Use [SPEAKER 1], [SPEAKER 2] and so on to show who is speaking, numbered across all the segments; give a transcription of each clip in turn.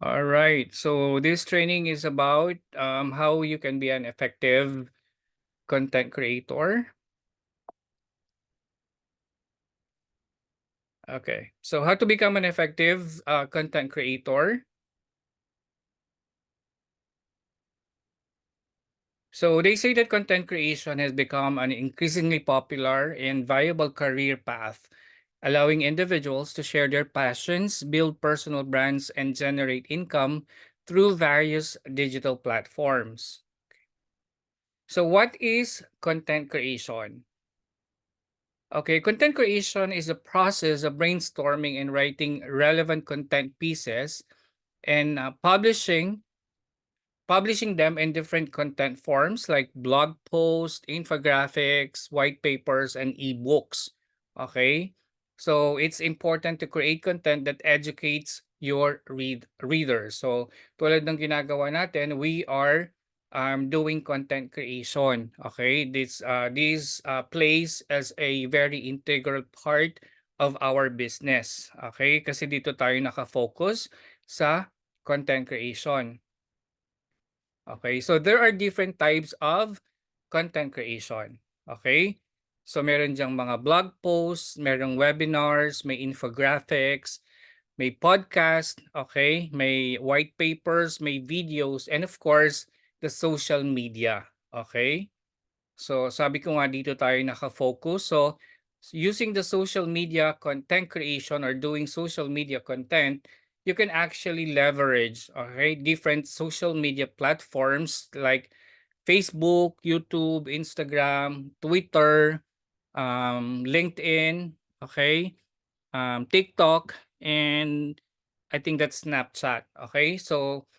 [SPEAKER 1] All right. So this training is about how you can be an effective content creator. Okay. So how to become an effective content creator. So they say that content creation has become an increasingly popular and viable career path, allowing individuals to share their passions, build personal brands, and generate income through various digital platforms. So what is content creation? Okay, content creation is a process of brainstorming and writing relevant content pieces and publishing them in different content forms like blog posts, infographics, white papers, and ebooks. Okay? So it's important to create content that educates your readers. So tulad ng ginagawa natin, we are doing content creation. Okay? This plays as a very integral part of our business. Okay? Kasi dito tayo nakafocus sa content creation. Okay, so there are different types of content creation. Okay? So meron diyang mga blog posts, merong webinars, may infographics, may podcast, okay? May white papers, may videos, and of course, the social media. Okay? So sabi ko nga dito tayo naka-focus. So using the social media content creation or doing social media content, you can actually leverage different social media platforms like Facebook, YouTube, Instagram, Twitter, LinkedIn, okay, TikTok, and I think that's Snapchat. Okay, so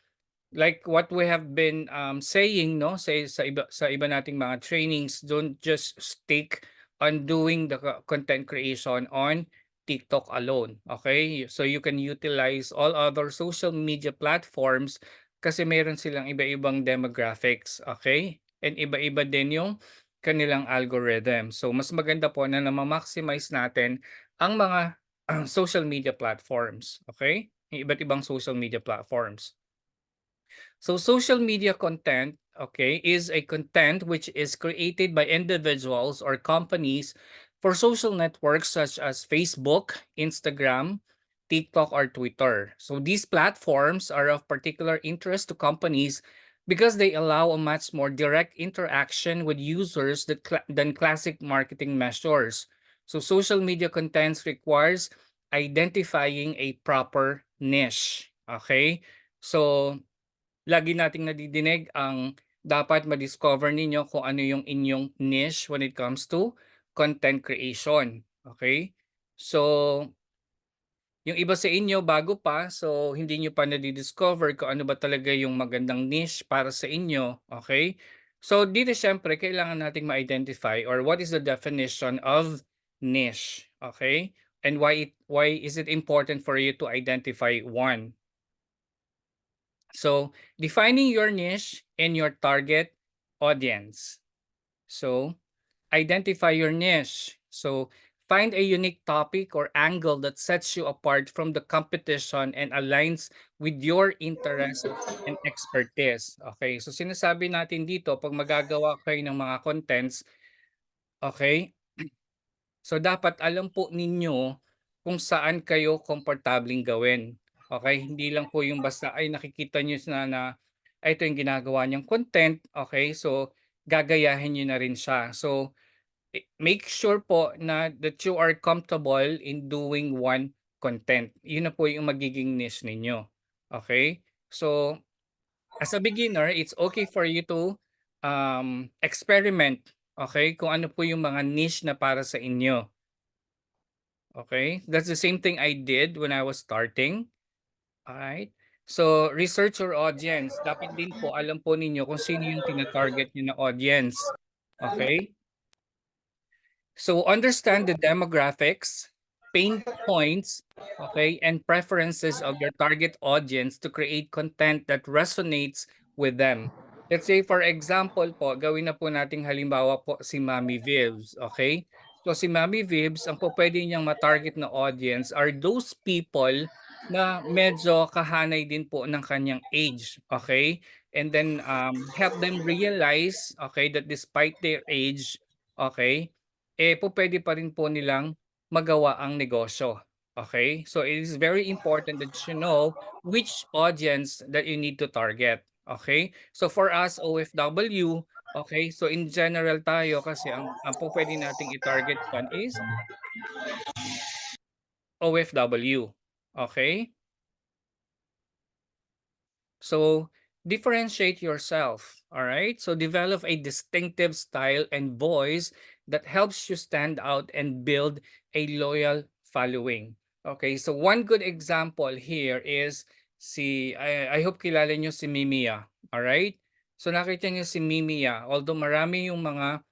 [SPEAKER 1] like what we have been saying no sa iba nating mga trainings, don't just stick on doing the content creation on TikTok alone. Okay, so you can utilize all other social media platforms kasi meron silang iba-ibang demographics. Okay, and iba-iba din yung kanilang algorithm. So mas maganda po na na-maximize natin ang mga social media platforms. Okay, yung iba't ibang social media platforms. So social media content, okay, is a content which is created by individuals or companies for social networks such as Facebook, Instagram, TikTok, or Twitter. So these platforms are of particular interest to companies because they allow a much more direct interaction with users than classic marketing measures. So social media contents requires identifying a proper niche. Okay? So lagi nating nadidinig ang dapat ma-discover ninyo kung ano yung inyong niche when it comes to content creation. Okay? So, yung iba sa inyo bago pa, so hindi nyo pa nadi-discover kung ano ba talaga yung magandang niche para sa inyo. Okay? So, dito syempre, kailangan nating ma-identify or what is the definition of niche. Okay? And why is it important for you to identify one? So, defining your niche and your target audience. So, identify your niche. So, find a unique topic or angle that sets you apart from the competition and aligns with your interest and expertise. Okay, so sinasabi natin dito, pag magagawa kayo ng mga contents, okay, so dapat alam po ninyo kung saan kayo komportabling gawin. Okay, hindi lang po yung basta ay nakikita niyo na ay ito yung ginagawa niyang content, okay? So gagayahin niyo na rin siya. So make sure po na that you are comfortable in doing one content. Yun na po yung magiging niche ninyo. Okay? So as a beginner, it's okay for you to experiment, okay? Kung ano po yung mga niche na para sa inyo. Okay, that's the same thing I did when I was starting. Alright. So, research your audience. Dapat din po alam po ninyo kung sino yung tina-target niyo na audience. Okay? So, understand the demographics, pain points, okay, and preferences of your target audience to create content that resonates with them. Let's say for example po, gawin na po nating halimbawa po si Mami Vibs, okay? So si Mami Vibs, ang po pwede niyang ma-target na audience are those people na medyo kahanay din po ng kanyang age, okay? And then, help them realize, okay, that despite their age, okay, pupuwede pa rin po nilang magawa ang negosyo, okay? So, it is very important that you know which audience that you need to target, okay? So, for us OFW, okay, so in general tayo kasi ang pupuwede nating i-target diyan is OFW, okay? So differentiate yourself. All right. So develop a distinctive style and voice that helps you stand out and build a loyal following. Okay. So one good example here is I hope kilala nyo si Mimia. All right. So nakita nyo si Mimia. Although marami yung mga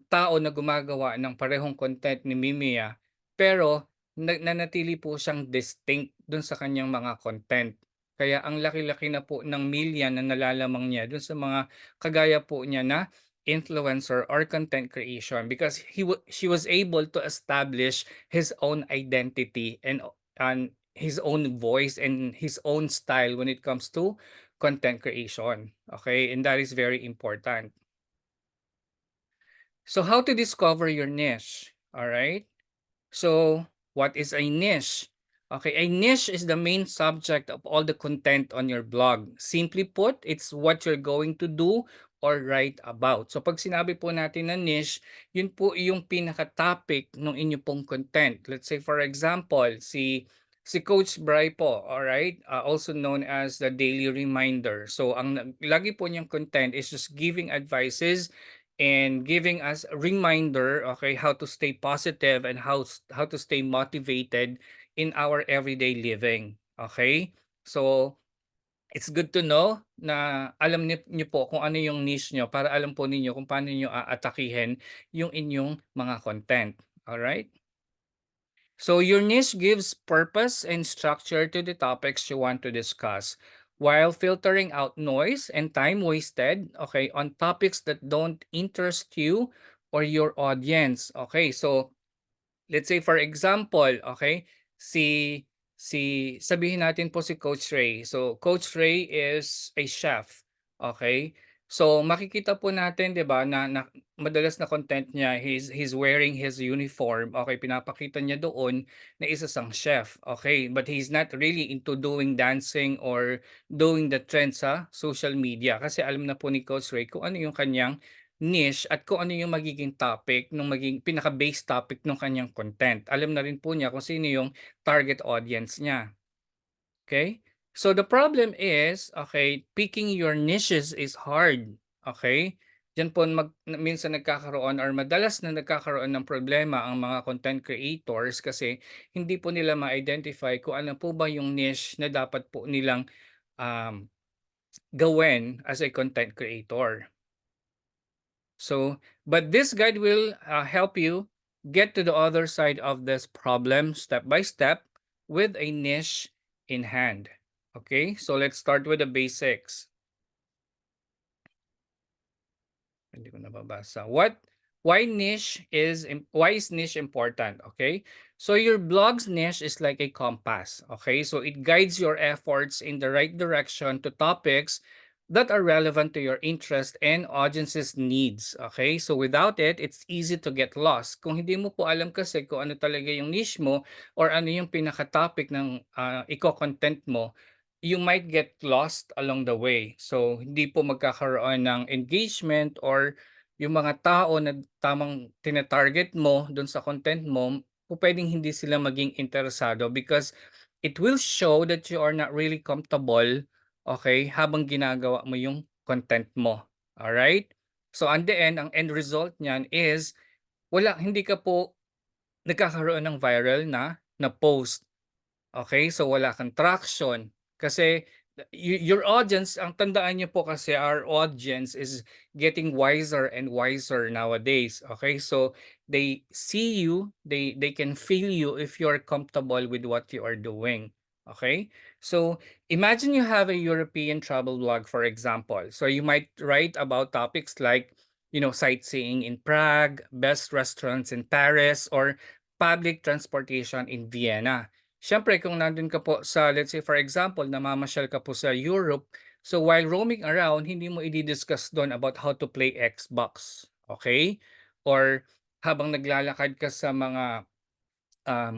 [SPEAKER 1] tao na gumagawa ng parehong content ni Mimia, pero nanatili po siyang distinct dun sa kanyang mga content. Kaya ang laki-laki na po ng milya na nalalamang niya dun sa mga kagaya po niya na influencer or content creation because she was able to establish his own identity and his own voice and his own style when it comes to content creation. Okay? And that is very important. So how to discover your niche? All right. So what is a niche? Okay, a niche is the main subject of all the content on your blog. Simply put, it's what you're going to do or write about. So pag sinabi po natin na niche, yun po yung pinaka-topic ng inyo pong content. Let's say for example, si Coach Bry po, all right, also known as the Daily Reminder. So ang lagi po niyang content is just giving advices and giving us a reminder, okay, how to stay positive and how to stay motivated in our everyday living, okay? So it's good to know na alam niyo po kung ano yung niche niyo para alam po ninyo kung paano niyo aatakihin yung inyong mga content, all right? So your niche gives purpose and structure to the topics you want to discuss while filtering out noise and time wasted, okay, on topics that don't interest you or your audience. Okay, so let's say for example, okay, si sabihin natin po si Coach Ray. So Coach Ray is a chef, okay? So makikita po natin 'di ba na madalas na content niya he's wearing his uniform. Okay, pinapakita niya doon na isa siyang chef. Okay, but he's not really into doing dancing or doing the trends sa social media kasi alam na po ni Coach Ray kung ano yung kanyang niche at kung ano yung magiging topic nung maging pinaka-base topic nung kanyang content. Alam na rin po niya kung sino yung target audience niya, okay? So the problem is, okay, picking your niches is hard, okay? Diyan po minsan nagkakaroon or madalas na nagkakaroon ng problema ang mga content creators kasi hindi po nila ma-identify kung ano po ba yung niche na dapat po nilang um, gawin as a content creator. So, but this guide will help you get to the other side of this problem step by step with a niche in hand. Okay, so let's start with the basics. Hindi ko nababasa. Why is niche important? Okay, so your blog's niche is like a compass. Okay, so it guides your efforts in the right direction to topics that are relevant to your interest and audience's needs. Okay, so without it, it's easy to get lost. Kung hindi mo po alam kasi kung ano talaga yung niche mo or ano yung pinaka-topic ng iko-content mo, you might get lost along the way. So, hindi po magkakaroon ng engagement or yung mga tao na tamang tina-target mo dun sa content mo, pwedeng hindi sila maging interesado because it will show that you are not really comfortable, okay, habang ginagawa mo yung content mo. Alright? So, on the end, ang end result niyan is hindi ka po nagkakaroon ng viral na post. Okay, so wala kang traction kasi your audience, ang tandaan niyo po kasi our audience is getting wiser and wiser nowadays. Okay, so they see you, they can feel you if you're comfortable with what you are doing. Okay, so imagine you have a European travel blog, for example. So you might write about topics like, sightseeing in Prague, best restaurants in Paris, or public transportation in Vienna. Siyempre kung nandun ka po sa let's say for example namamasyal ka po sa Europe, so while roaming around hindi mo idi-discuss dun about how to play Xbox, okay? Or habang naglalakad ka sa mga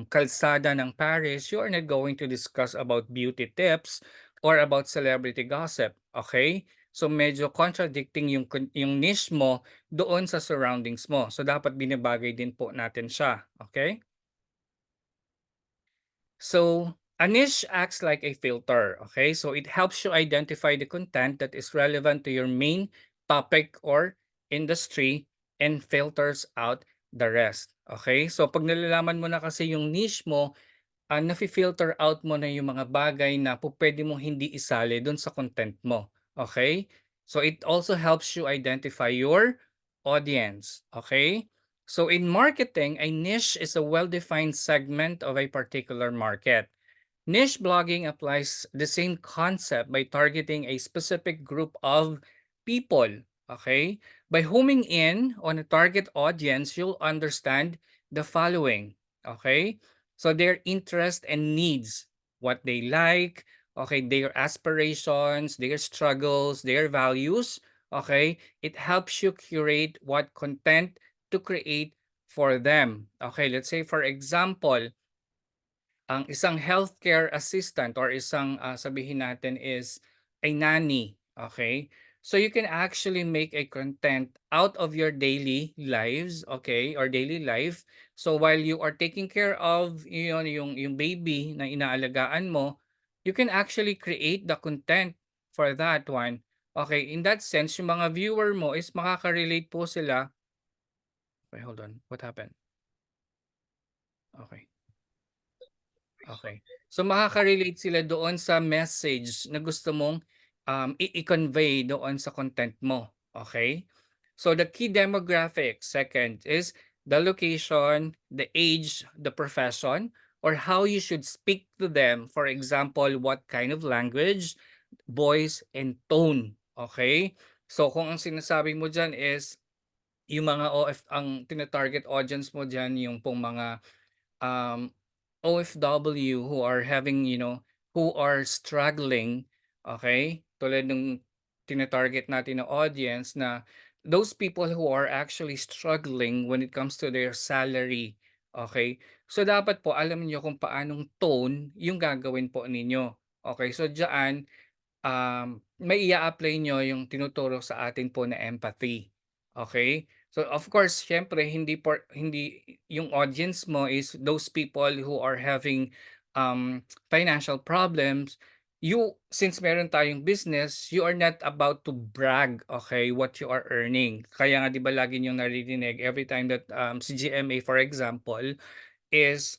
[SPEAKER 1] kalsada ng Paris, you are not going to discuss about beauty tips or about celebrity gossip, okay? So medyo contradicting yung niche mo doon sa surroundings mo. So dapat binabagay din po natin siya, okay? So a niche acts like a filter, okay? So it helps you identify the content that is relevant to your main topic or industry and filters out the rest. Okay? So pag nalalaman mo na kasi yung niche mo, nafi-filter out mo na yung mga bagay na pupuwede mong hindi isali dun sa content mo, okay? So, it also helps you identify your audience, okay? So, in marketing, a niche is a well-defined segment of a particular market. Niche blogging applies the same concept by targeting a specific group of people. Okay? By homing in on a target audience, you'll understand the following. Okay? So their interest and needs, what they like, okay, their aspirations, their struggles, their values. Okay? It helps you curate what content to create for them. Okay, let's say for example, ang isang healthcare assistant or isang, sabihin natin is a nanny, okay? So you can actually make a content out of your daily lives, okay, or daily life. So while you are taking care of yung baby na inaalagaan mo, you can actually create the content for that one. Okay, in that sense, yung mga viewer mo is makaka-relate po sila. Okay, hold on. What happened? Okay. Okay. So makaka-relate sila doon sa message na gusto mong, i-convey doon sa content mo, okay? So the key demographics, second, is the location, the age, the profession, or how you should speak to them. For example, what kind of language, voice, and tone, okay? So kung ang sinasabi mo diyan is yung mga ang tina-target audience mo diyan yung pong mga um, OFW who are having, who are struggling, okay? Tulad ng tina-target natin na audience na those people who are actually struggling when it comes to their salary, okay? So dapat po alam niyo kung paanong tone yung gagawin po ninyo. Okay, so diyan may apply nyo yung tinuturo sa atin po na empathy, okay? So of course, siyempre hindi yung audience mo is those people who are having financial problems. Since meron tayong business, you are not about to brag, okay, what you are earning. Kaya nga 'di ba lagi niyong naririnig every time that si GMA for example is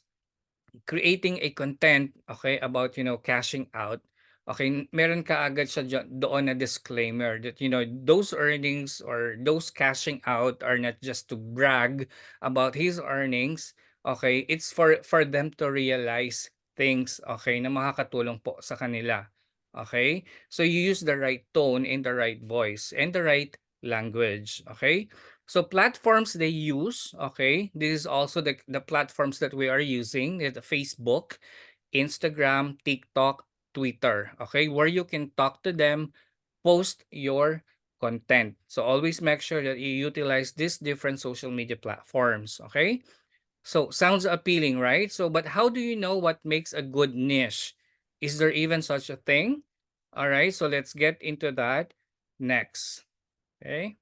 [SPEAKER 1] creating a content, okay, about, cashing out, okay, meron kaagad siya doon na disclaimer that, those earnings or those cashing out are not just to brag about his earnings, okay, it's for them to realize things, okay, na makakatulong po sa kanila. Okay? So you use the right tone and the right voice and the right language, okay? So platforms they use, okay, this is also the platforms that we are using, the Facebook, Instagram, TikTok, Twitter, okay, where you can talk to them, post your content. So always make sure that you utilize these different social media platforms, okay? So sounds appealing, right? So but how do you know what makes a good niche? Is there even such a thing? All right, so let's get into that next. Okay?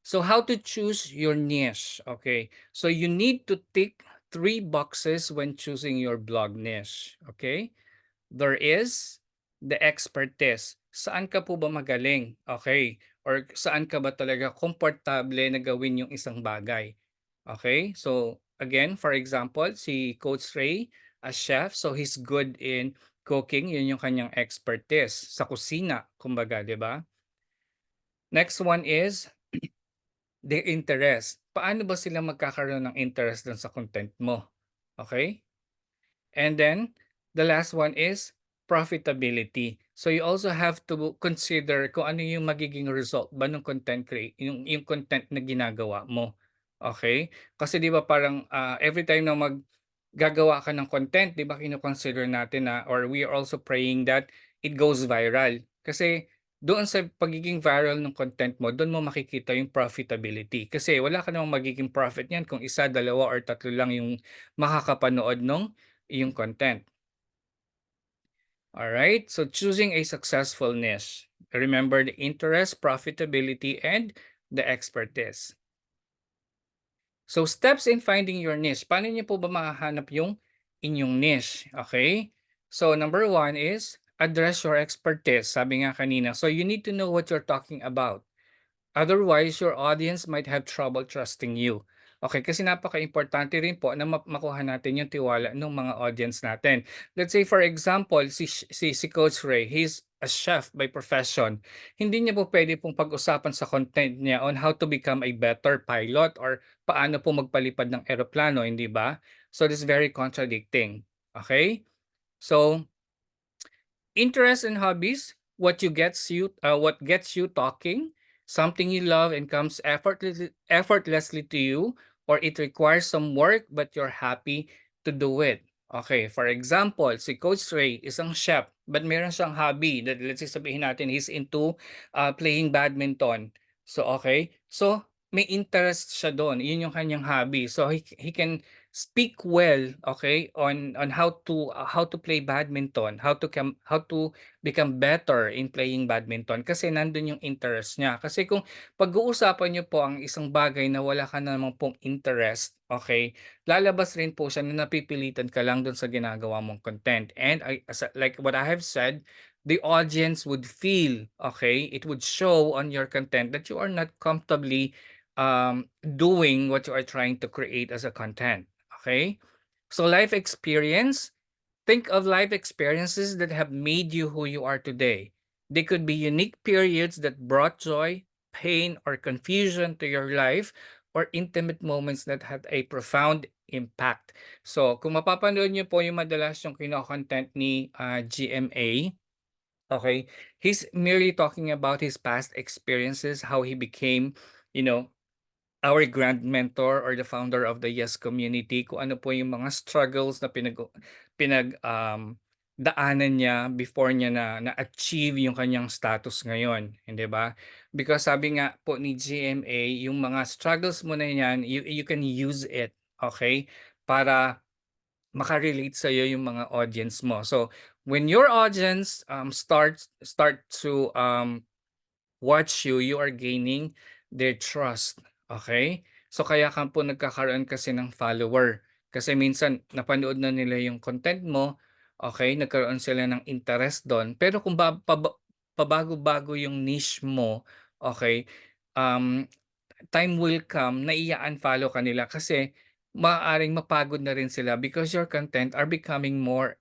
[SPEAKER 1] So how to choose your niche? Okay. So you need to tick three boxes when choosing your blog niche. Okay. There is the expertise. Saan ka po ba magaling? Okay. Or saan ka ba talaga komportable na gawin yung isang bagay? Okay. So again, for example, si Coach Ray as chef, so he's good in cooking. Yun yung kanyang expertise sa kusina, kumbaga, di ba? Next one is their interest. Paano ba sila magkakaroon ng interest dun sa content mo? Okay? And then, the last one is profitability. So you also have to consider kung ano yung magiging result ba ng yung content na ginagawa mo. Okay? Kasi 'di ba parang every time na gagawa ka ng content, 'di ba kino-consider natin na or we are also praying that it goes viral. Kasi doon sa pagiging viral ng content mo, doon mo makikita yung profitability. Kasi wala ka namang magiging profit niyan kung isa, dalawa, or tatlo lang yung makakapanood nung iyong content. Alright? So choosing a successful niche. Remember the interest, profitability, and the expertise. So steps in finding your niche. Paano niyo po ba mahahanap yung inyong niche? Okay? So number one is address your expertise. Sabi nga kanina. So you need to know what you're talking about. Otherwise, your audience might have trouble trusting you. Okay, kasi napaka-importante rin po na makuha natin yung tiwala ng mga audience natin. Let's say for example, si Coach Ray, he's a chef by profession. Hindi niya po pwede pong pag-usapan sa content niya on how to become a better pilot or paano po magpalipad ng eroplano, hindi ba? So this is very contradicting. Okay? So interest and hobbies, what gets you talking, something you love and comes effortlessly to you, or it requires some work but you're happy to do it. Okay, for example, si Coach Ray, isang chef, but meron siyang hobby that let's say sabihin natin he's into playing badminton. So okay, so may interest siya doon. Yun yung kanyang hobby. So he can speak well, okay, on how to play badminton, how to become better in playing badminton kasi nandun yung interest niya. Kasi kung pag-uusapan niyo po ang isang bagay na wala ka naman pong interest, okay, lalabas rin po siya na napipilitan ka lang dun sa ginagawa mong content. And like what I have said, the audience would feel, okay, it would show on your content that you are not comfortably doing what you are trying to create as a content. Okay? So life experience, think of life experiences that have made you who you are today. They could be unique periods that brought joy, pain, or confusion to your life, or intimate moments that had a profound impact. So, kung mapapanood niyo po yung madalas yung kino-content ni GMA, okay, he's merely talking about his past experiences, how he became, you know, our grand mentor or the founder of the Yes Community, kung ano po yung mga struggles na daanan niya before niya na-achieve yung kanyang status ngayon, hindi ba? Because sabi nga po ni GMA, yung mga struggles mo na yan, you can use it, okay? Para maka-relate sa'yo yung mga audience mo. So, when your audience start to watch you, you are gaining their trust. Okay? So kaya ka po nagkakaroon kasi ng follower. Kasi minsan napanood na nila yung content mo, okay, nagkaroon sila ng interest doon. Pero kung pabago-bago yung niche mo, okay, um, time will come na i-unfollow ka nila kasi maaaring mapagod na rin sila because your content are becoming more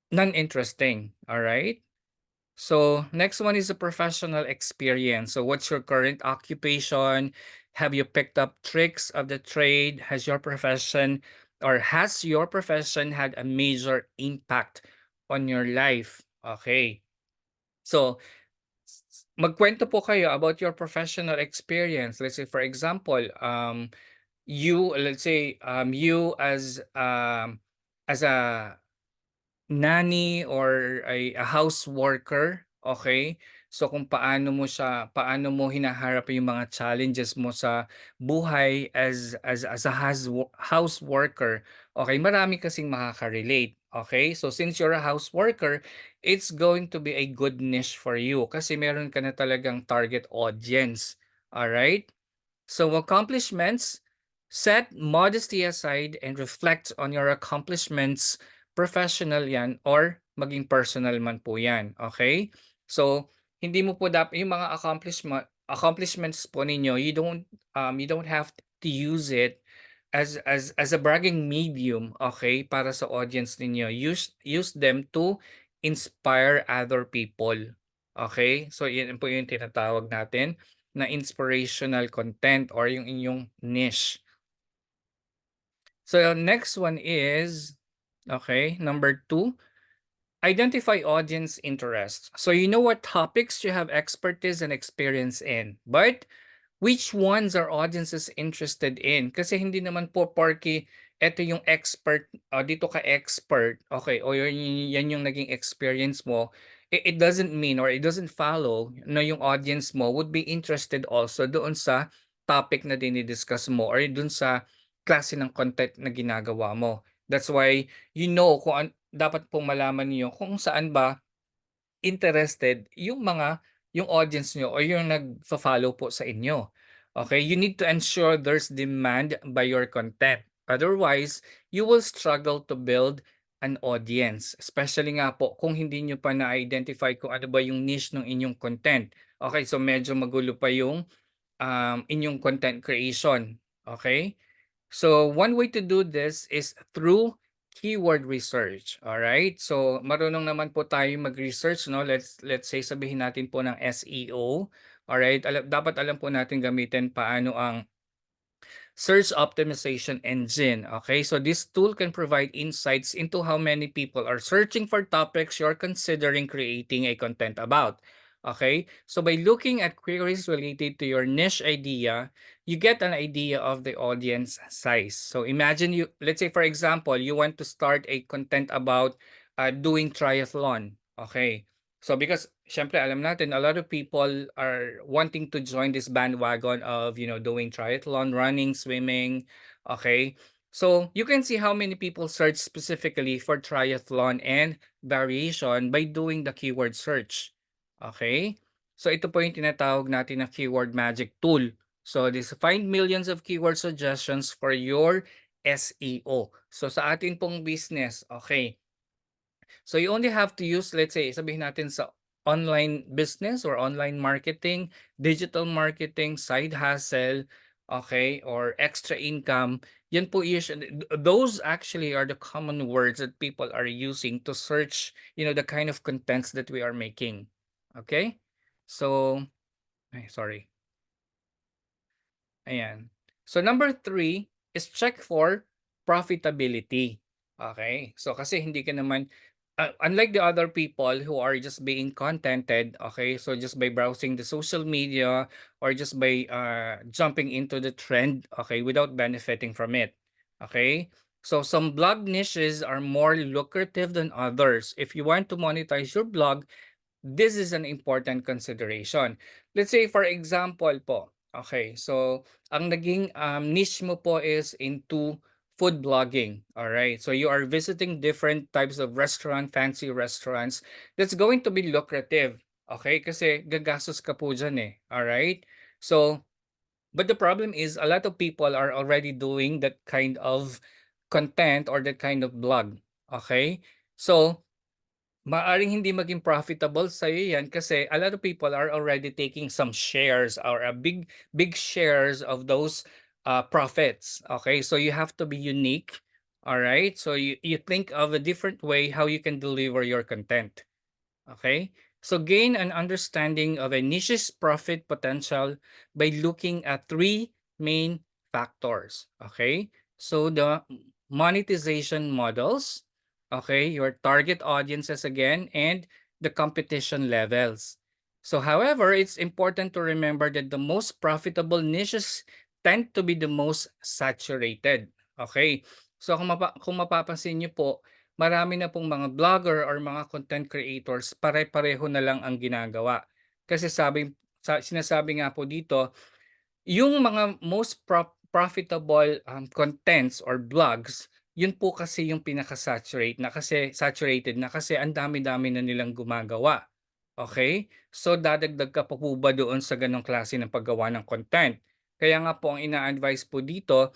[SPEAKER 1] non-interesting. All right? So next one is a professional experience. So what's your current occupation? Have you picked up tricks of the trade? Has your profession had a major impact on your life? Okay. So magkwento po kayo about your professional experience. Let's say for example, you as a nanny or a house worker, okay? So kung paano mo hinaharap yung mga challenges mo sa buhay as a house worker, okay? Marami kasing makaka-relate, okay? So since you're a house worker, it's going to be a good niche for you kasi meron ka na talagang target audience, all right? So accomplishments, set modesty aside and reflect on your accomplishments, professional yan or maging personal man po yan, okay? So hindi mo po dapat yung mga accomplishments po ninyo, you don't have to use it as a bragging medium, okay, para sa audience ninyo. Use them to inspire other people. Okay? So yan po yung tinatawag natin na inspirational content or yung inyong niche. So next one is, okay, number 2, identify audience interests. So you know what topics you have expertise and experience in, but which ones are audiences interested in. Kasi hindi naman po porke eto yung expert, dito ka expert, okay, o yan yung naging experience mo, it doesn't mean or it doesn't follow na yung audience mo would be interested also doon sa topic na dinidiscuss mo or dun sa klase ng content na ginagawa mo. That's why kung dapat pong malaman niyo kung saan ba interested yung audience niyo o yung nagfo-follow po sa inyo. Okay, you need to ensure there's demand by your content. Otherwise, you will struggle to build an audience. Especially nga po kung hindi niyo pa na-identify kung ano ba yung niche ng inyong content. Okay, so medyo magulo pa yung inyong content creation. Okay? So one way to do this is through keyword research. All right? So marunong naman po tayo mag-research, no? Let's say sabihin natin po ng SEO. All right? Dapat alam po natin gamitin paano ang search optimization engine. Okay, so this tool can provide insights into how many people are searching for topics you're considering creating a content about. Okay, so by looking at queries related to your niche idea, you get an idea of the audience size. So imagine let's say for example, you want to start a content about doing triathlon. Okay, so because syempre alam natin a lot of people are wanting to join this bandwagon of doing triathlon, running, swimming, okay? So you can see how many people search specifically for triathlon and variation by doing the keyword search. Okay? So ito po yung tinatawag natin na keyword magic tool. So this find millions of keyword suggestions for your SEO. So sa atin pong business, okay, so you only have to use, let's say, sabihin natin sa online business or online marketing, digital marketing, side hustle, okay, or extra income. Yan po usually, those actually are the common words that people are using to search, the kind of contents that we are making. Okay? So, sorry. Ayan. So number three is check for profitability. Okay? So kasi hindi ka naman unlike the other people who are just being contented, okay? So just by browsing the social media or just by jumping into the trend, okay, without benefiting from it. Okay? So some blog niches are more lucrative than others. If you want to monetize your blog, this is an important consideration. Let's say for example po, okay, so ang naging niche mo po is into food blogging. All right. So you are visiting different types of fancy restaurants. That's going to be lucrative. Okay? Kasi gagastos ka po dyan eh. All right? So, but the problem is a lot of people are already doing that kind of content or that kind of blog. Okay? So, maaring hindi maging profitable sa'yo yan kasi a lot of people are already taking some shares or a big shares of those profits. Okay, so you have to be unique. All right, so you think of a different way how you can deliver your content. Okay? So gain an understanding of a niche's profit potential by looking at three main factors. Okay? So the monetization models, okay, your target audiences again, and the competition levels. So however, it's important to remember that the most profitable niches tend to be the most saturated. Okay? So kung mapapansin niyo po, marami na pong mga vlogger or mga content creators, pare-pareho na lang ang ginagawa. Kasi sinasabi nga po dito, yung mga most profitable contents or vlogs, yun po kasi yung saturated na kasi ang dami-dami na nilang gumagawa. Okay? So dadagdag ka pa po ba doon sa ganong klase ng paggawa ng content? Kaya nga po ang ina-advise po dito,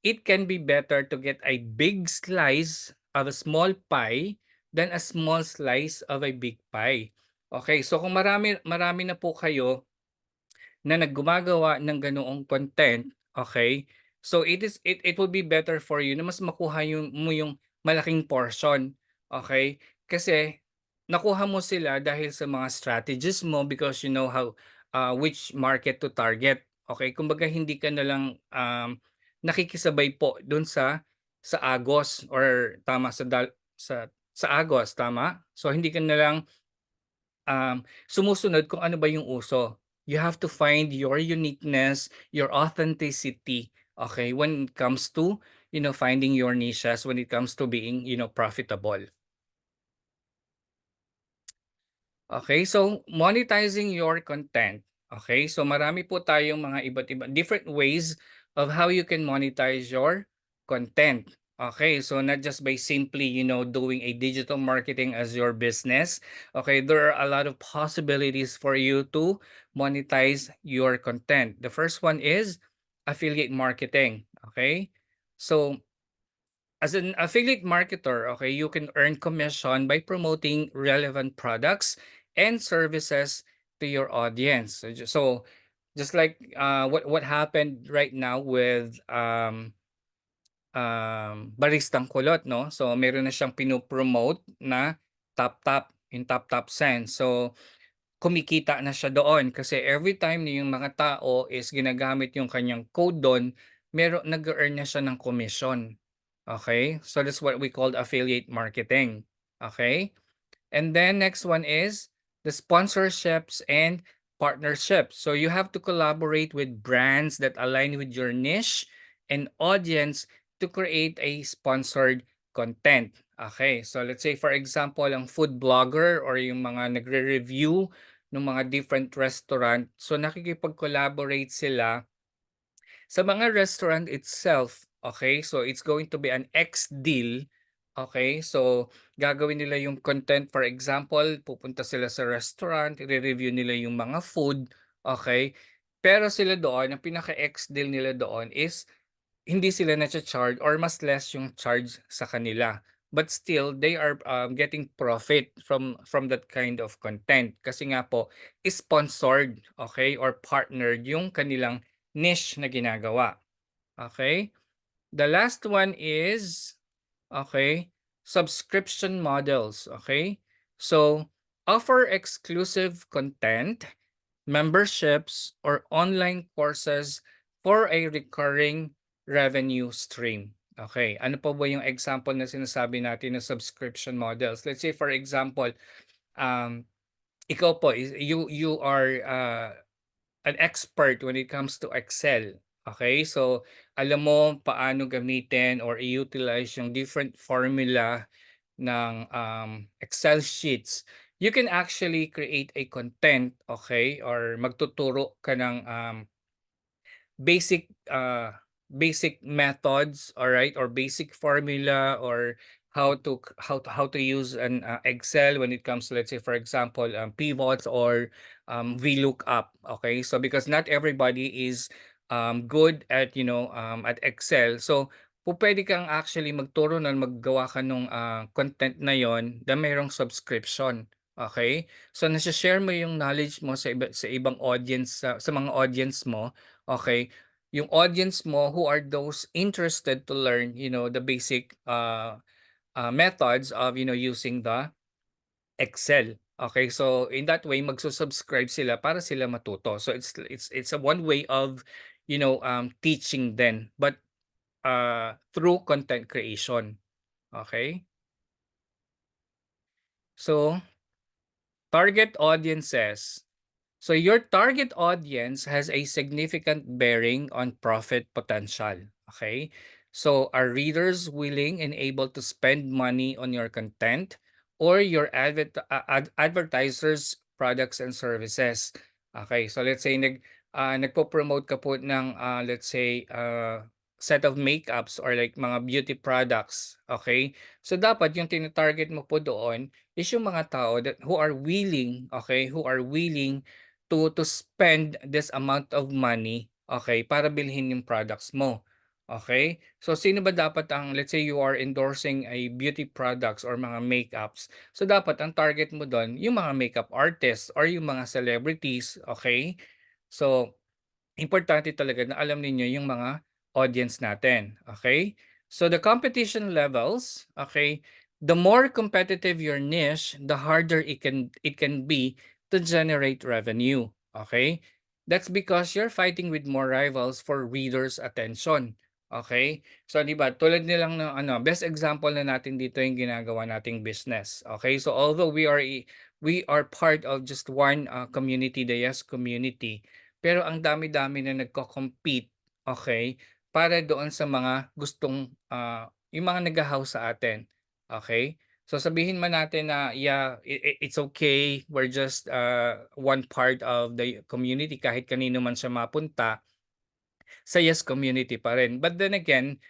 [SPEAKER 1] it can be better to get a big slice of a small pie than a small slice of a big pie. Okay, so kung marami marami na po kayo na naggumagawa ng ganoong content, okay? So it will be better for you na mas makuha yung malaking portion, okay? Kasi nakuha mo sila dahil sa mga strategies mo because you know how which market to target. Okay? Kumbaga hindi ka na lang nakikisabay po doon sa Agos or tama sa Agos, tama? So hindi ka na lang sumusunod kung ano ba yung uso. You have to find your uniqueness, your authenticity, okay, when it comes to, finding your niches, when it comes to being, profitable. Okay, so monetizing your content. Okay, so marami po tayong mga iba't iba different ways of how you can monetize your content. Okay, so not just by simply, doing a digital marketing as your business. Okay, there are a lot of possibilities for you to monetize your content. The first one is affiliate marketing. Okay, so as an affiliate marketer, okay, you can earn commission by promoting relevant products and services to your audience. So just like what happened right now with Baristang Kulot, no? So meron na siyang pinopromote na Top Top Sense. So kumikita na siya doon kasi every time na yung mga tao is ginagamit yung kanyang code do'n, nag-earn na siya ng commission. Okay? So that's what we call affiliate marketing. Okay? And then next one is the sponsorships and partnerships. So you have to collaborate with brands that align with your niche and audience to create a sponsored content. Okay, so let's say for example, ang food blogger or yung mga nagre-review ng mga different restaurant, so nakikipag-collaborate sila sa mga restaurant itself. Okay, so it's going to be an X deal. Okay, so gagawin nila yung content. For example, pupunta sila sa restaurant, i-review nila yung mga food. Okay, pero sila doon, ang pinaka-X deal nila doon is hindi sila na-charge or mas less yung charge sa kanila. But still, they are getting profit from that kind of content. Kasi nga po, is sponsored, okay, or partnered yung kanilang niche na ginagawa. Okay? The last one is, okay, subscription models. Okay? So, offer exclusive content, memberships, or online courses for a recurring revenue stream. Okay, ano pa ba yung example na sinasabi natin ng subscription models? Let's say for example, um, ikaw po, you are an expert when it comes to Excel. Okay? So, alam mo paano gamitin or i-utilize yung different formula ng Excel sheets. You can actually create a content, okay? Or magtuturo ka ng basic basic methods, all right, or basic formula, or how to use an Excel when it comes to, let's say for example, pivots or VLOOKUP. Okay, so because not everybody is good at at Excel, so pwede kang actually magturo na maggawa ka nung content na yon na mayroong subscription. Okay, so nasa-share mo yung knowledge mo sa ibang audience, sa mga audience mo. Okay, yung audience mo who are those interested to learn, the basic methods of, using the Excel. Okay, so in that way, magsusubscribe sila para sila matuto. So it's a one way of, teaching then, but through content creation. Okay, so target audiences. So your target audience has a significant bearing on profit potential. Okay. So are readers willing and able to spend money on your content or your advertisers products and services? Okay. So let's say nagpo-promote ka po ng let's say set of makeups or like mga beauty products. Okay. So dapat yung tinatarget mo po doon is yung mga tao who are willing, okay, who are willing to spend this amount of money, okay, para bilhin yung products mo. Okay? So sino ba dapat ang, let's say you are endorsing a beauty products or mga makeups. So dapat ang target mo doon yung mga makeup artists or yung mga celebrities, okay? So importante talaga na alam ninyo yung mga audience natin, okay? So the competition levels, okay, the more competitive your niche, the harder it can be to generate revenue, okay? That's because you're fighting with more rivals for readers' attention. Okay. So, 'di ba, tulad nilang ng ano, best example na natin dito yung ginagawa nating business, okay. So, although we are part of just one, community, the Yes community, pero ang dami-dami na nagko-compete, okay, para doon sa mga gustong, yung mga naghahaw sa atin, okay. So, sabihin man natin na, yeah, it's okay, we're just, one part of the community kahit kanino man siya mapunta, sa Yes community pa rin. But then again,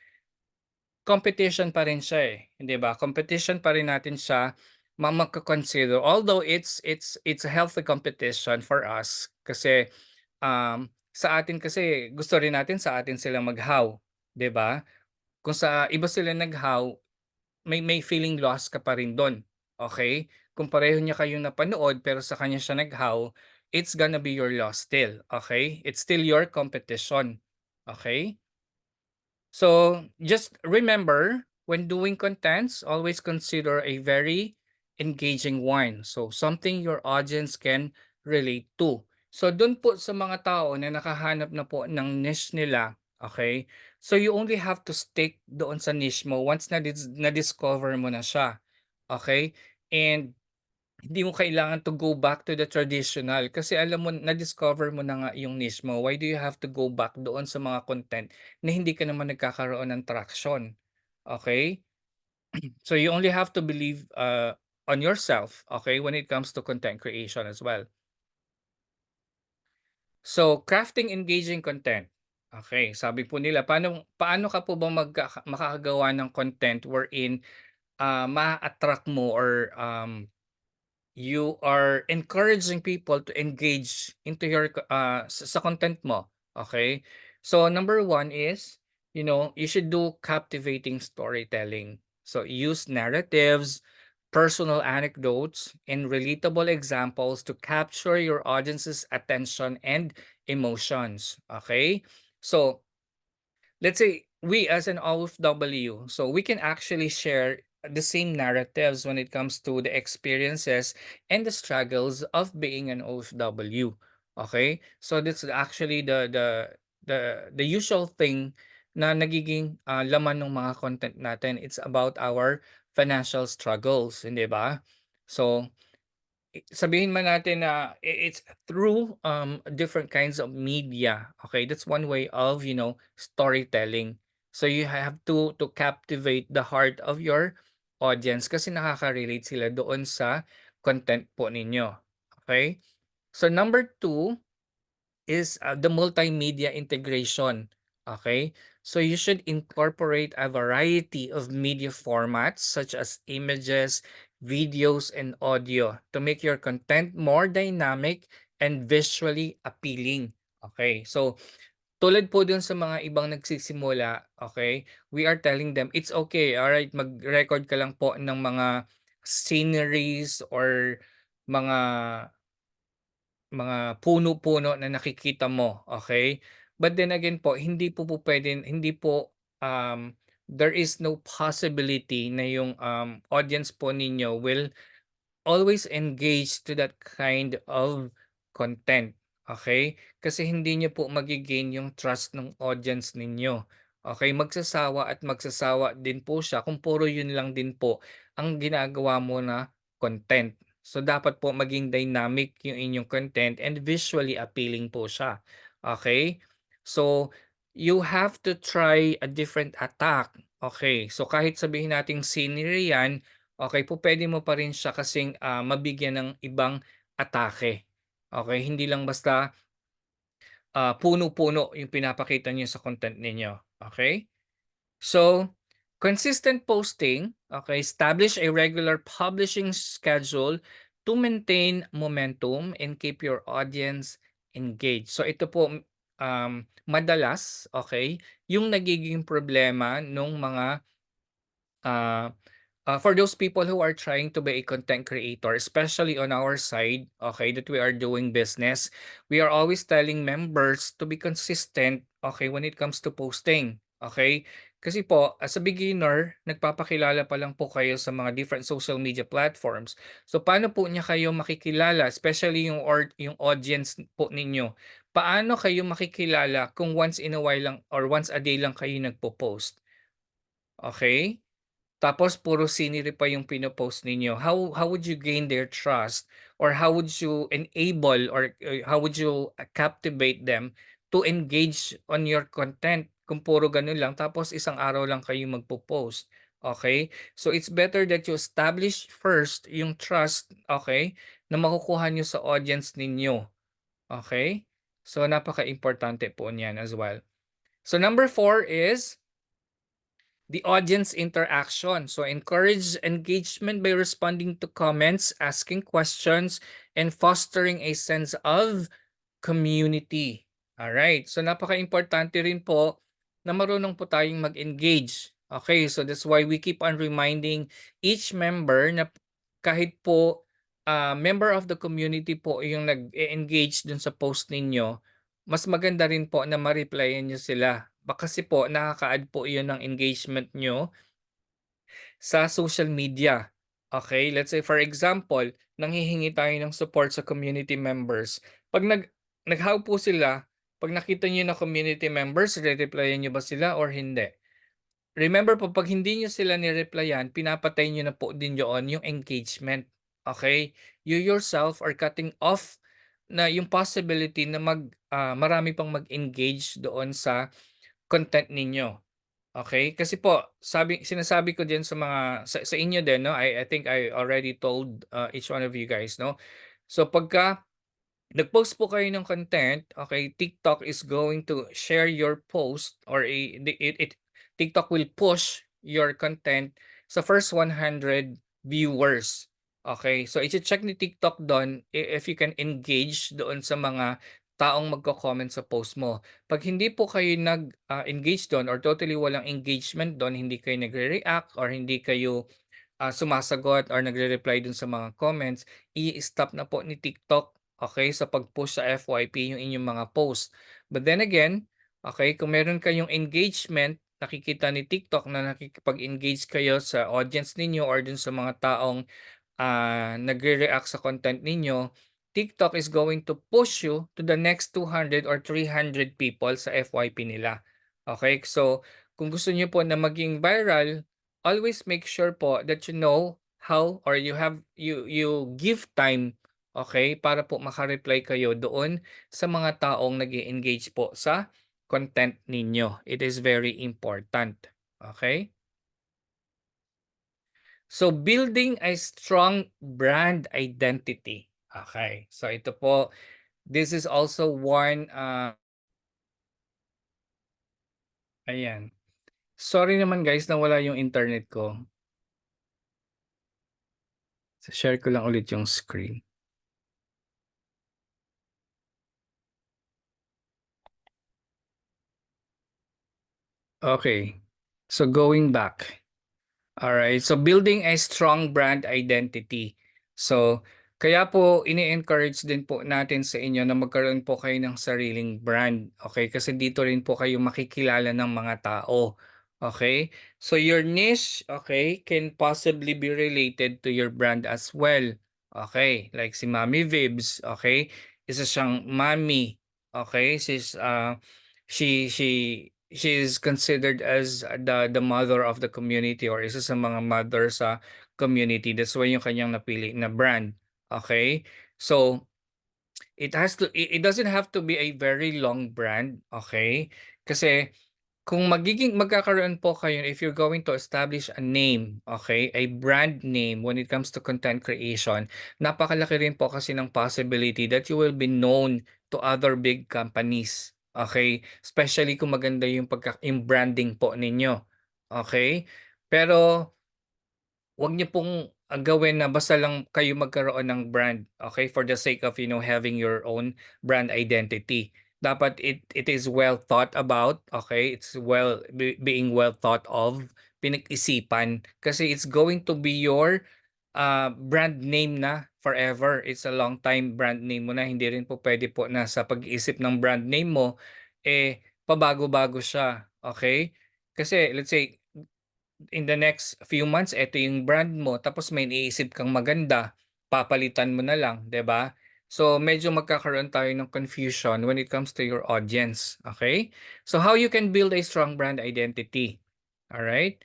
[SPEAKER 1] competition pa rin siya, eh, hindi ba? Competition pa rin natin siya magko-consider. Although it's a healthy competition for us kasi, sa atin kasi gusto rin natin sa atin sila maghaw, 'di ba? Kung sa iba sila naghaw, may feeling loss ka pa rin dun, okay. Kung pareho niya kayong napanood pero sa kanya siya naghaw, it's gonna be your loss still, okay. It's still your competition, okay. So just remember, when doing contents, always consider a very engaging one. So something your audience can relate to. So dun po sa mga tao na nakahanap na po ng niche nila, okay? So you only have to stick doon sa niche mo once na-discover mo na siya. Okay? And hindi mo kailangan to go back to the traditional kasi alam mo na-discover mo na nga yung niche mo. Why do you have to go back doon sa mga content na hindi ka naman nagkakaroon ng traction, okay. So you only have to believe, on yourself, okay, when it comes to content creation as well. So crafting engaging content, okay, sabi po nila paano paano ka po ba makakagawa ng content wherein, maa-attract mo or, you are encouraging people to engage into your sa content mo, okay. So number one is, you should do captivating storytelling. So use narratives, personal anecdotes, and relatable examples to capture your audience's attention and emotions, okay. So let's say we as an OFW, so we can actually share the same narratives when it comes to the experiences and the struggles of being an OFW. Okay? So that's actually the usual thing na nagiging, laman ng mga content natin. It's about our financial struggles, hindi ba? So sabihin man natin na it's through, different kinds of media, okay? That's one way of, storytelling. So you have to captivate the heart of your audience kasi nakaka-relate sila doon sa content po ninyo, okay? So number two is, the multimedia integration. Okay? So you should incorporate a variety of media formats such as images, videos, and audio to make your content more dynamic and visually appealing. Okay? So tulad po dun sa mga ibang nagsisimula, okay, we are telling them it's okay, alright, mag-record ka lang po ng mga sceneries or mga puno-puno na nakikita mo, okay. But then again po, hindi po, there is no possibility na yung, audience po ninyo will always engage to that kind of content, okay. Kasi hindi niyo po yung trust ng audience ninyo, okay. Magsasawa din po siya kung puro yun lang din po ang ginagawa mo na content. So, dapat po maging dynamic yung inyong content and visually appealing po siya, okay. So, you have to try a different attack, okay. So, kahit sabihin nating scenery yan, okay po, puwede mo pa rin siya kasing, mabigyan ng ibang atake. Okay, hindi lang basta, puno-puno yung pinapakita niyo sa content ninyo, okay. So, consistent posting, okay, establish a regular publishing schedule to maintain momentum and keep your audience engaged. So, ito po, madalas, okay, yung nagiging problema nung mga, ah for those people who are trying to be a content creator, especially on our side, okay, that we are doing business, we are always telling members to be consistent, okay, when it comes to posting, okay? Kasi po, as a beginner, nagpapakilala pa lang po kayo sa mga different social media platforms. So, paano po niya kayo makikilala, especially yung audience po ninyo? Paano kayo makikilala kung once in a while lang or once a day lang kayo nagpo-post, okey? Tapos puro scenery pa yung pino-post ninyo. How would you gain their trust or how would you enable or, how would you, captivate them to engage on your content kung puro gano'n lang tapos isang araw lang kayo magpo-post, okey? So, it's better that you establish first yung trust, okey, na makukuha niyo sa audience ninyo, okey? So, napaka-importante po niyan as well. So, number 4 is the audience interaction. So encourage engagement by responding to comments, asking questions, and fostering a sense of community. Alright, so napaka-importante rin po na marunong po tayong mag-engage. Okay, so that's why we keep on reminding each member na kahit po member of the community po yung nag-engage dun sa post ninyo, mas maganda rin po na ma-replyan nyo sila. Kasi po nakaka-add po iyon ng engagement nyo sa social media. Okay, let's say for example, nanghihingi tayo ng support sa community members. 'Pag naghaw po sila, 'pag nakita niyo na community members, re-replyan niyo ba sila or hindi? Remember po 'pag hindi niyo sila ni-replyan, pinapatay niyo na po din yoon yung engagement. Okay? You yourself are cutting off na yung possibility na marami pang mag-engage doon sa content ninyo. Okay, kasi po sinasabi ko din sa mga sa inyo din 'no, I think I already told, each one of you guys 'no. So pagka nag-post po kayo ng content, okay, TikTok is going to share your post or TikTok will push your content sa first 100 viewers. Okay, so iche-check ni TikTok do'n if you can engage doon sa mga taong magko-comment sa post mo. 'Pag hindi po kayo engage do'n or totally walang engagement do'n, hindi kayo nagre-react or hindi kayo sumasagot or nagre-reply dun sa mga comments, i-stop na po ni TikTok, okay, sa pag-push sa FYP yung inyong mga post. But then again, okay, kung meron kayong engagement, nakikita ni TikTok na nakikipag-engage kayo sa audience ninyo or dun sa mga taong nagre-react sa content ninyo, TikTok is going to push you to the next 200 or 300 people sa FYP nila. Okay, so kung gusto niyo po na maging viral, always make sure po that you know how or you give time, okay, para po maka-reply kayo doon sa mga taong nag-e-engage po sa content ninyo. It is very important. Okay? So building a strong brand identity. Okay. So ito po, this is also one ayan. Sorry naman guys nawala yung internet ko. So share ko lang ulit yung screen. Okay. So going back. All right. So building a strong brand identity. So kaya po ini-encourage din po natin sa inyo na magkaroon po kayo ng sariling brand. Okay? Kasi dito rin po kayo makikilala ng mga tao. Okay? So your niche, okay, can possibly be related to your brand as well. Okay? Like si Mami Vibs, okay? Isa siyang mommy. Okay? She is considered as the mother of the community or isa sa mga mother sa community. That's why yung kanyang napili na brand. Okay? So, it doesn't have to be a very long brand, okay? Kasi kung magkakaroon po kayo if you're going to establish a name, okay, a brand name when it comes to content creation, napakalaki rin po kasi ng possibility that you will be known to other big companies. Okay? Especially kung maganda yung branding po ninyo. Okay? Pero wag niyo pong, gawin na basta lang kayo magkaroon ng brand, okay, for the sake of, having your own brand identity. Dapat it is well thought about, okay? It's being well thought of, pinag-isipan kasi it's going to be your brand name na forever. It's a long time brand name mo na, hindi rin po puwede po na sa pag-iisip ng brand name mo, pabago-bago siya, okay? Kasi let's say in the next few months eto yung brand mo tapos may iniisip kang maganda, papalitan mo na lang, 'di ba? So medyo magkakaroon tayo ng confusion when it comes to your audience, okay? So how you can build a strong brand identity. All right?